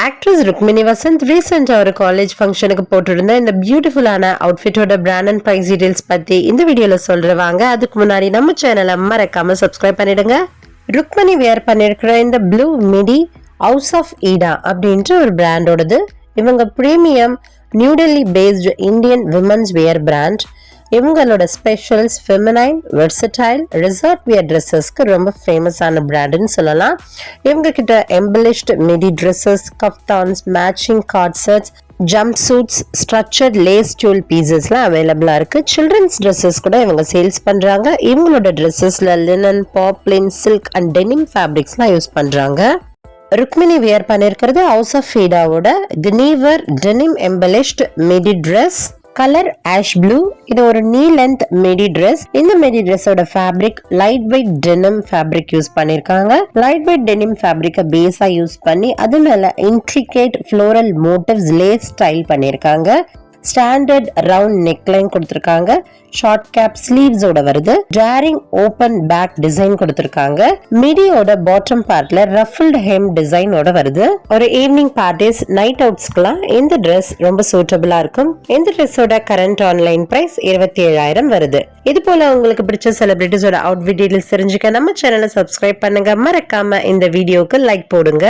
Actress Rukmini Vasanth ரீசெண்டா ஒரு college ஃபங்க்ஷனுக்கு போட்டிருந்த இந்த பியூட்டிஃபுல்லான அவுட்ஃபிட்டோட பிராண்ட் அண்ட் பிரைஸ் டீடைல்ஸ் பத்தி இந்த வீடியோல சொல்றவாங்க. அதுக்கு முன்னாடி நம்ம சேனலை மறக்காம சப்ஸ்கிரைப் பண்ணிடுங்க. ருக்மிணி வேர் பண்ணிருக்கிற இந்த blue midi house of Eeda அப்படின்ற ஒரு பிராண்டோடது. இவங்க premium New Delhi based Indian women's wear பிராண்ட். இவங்களோட specials feminine versatile resort wear ட்ரெஸ்ஸஸ்க்கு ரொம்ப ஃபேமஸான பிராண்டுன்னு சொல்லலாம். இவங்க கிட்ட embellished midi dresses, kaftans, matching coord sets, jumpsuits, structured lace tulle பீசஸ்லாம் அவைலபிளா இருக்கு. சில்ட்ரன்ஸ் ட்ரெஸ்ஸஸ் கூட இவங்க சேல்ஸ் பண்றாங்க. இவங்களோட ட்ரெஸ்ஸஸ்ல linen, poplin, silk and denim ஃபேப்ரிக்ஸ்லாம் யூஸ் பண்றாங்க. ருக்மிணி வியர் பண்ணிருக்கிறது house of ஈடாவோட Guinevere denim embellished midi dress. Colour ash blue. இது ஒரு நீ லென்த் மிடி ட்ரெஸ். இந்த மிடி ட்ரெஸ்ஸோட fabric lightweight denim fabric use பண்ணிருக்காங்க. லைட் வெயிட் டெனிம் ஃபேப்ரிக்கை பேஸா யூஸ் பண்ணி அது மேல intricate floral motifs lace style பண்ணிருக்காங்க. ஸ்டாண்டர்ட் ரவுண்ட் நெக்லைன் கொடுத்திருக்காங்க. ஷார்ட் கேப் ஸ்லீவ்ஸோட வருது. டேரிங் ஓபன் பேக் டிசைன் கொடுத்திருக்காங்க. மிடியோட பாட்டம் பார்ட்ல ரஃபிள்டு ஹெம் டிசைனோட வருது. ஒரு ஈவினிங் பார்ட்டிஸ், நைட் அவுட்ஸ்க்குலாம் இந்த ட்ரெஸ் ரொம்ப சூட்டபிளா இருக்கும். இந்த ட்ரெஸ்ஸோட கரண்ட் ஆன்லைன் பிரைஸ் 27,000 வருது. இது போல உங்களுக்கு பிடிச்ச செலிபிரிட்டிஸோட அவுட்ஃபிட் டீடைல்ஸ் தெரிஞ்சுக்க நம்ம சேனலை சப்ஸ்கிரைப் பண்ணுங்க. மறக்காம இந்த வீடியோக்கு லைக் போடுங்க.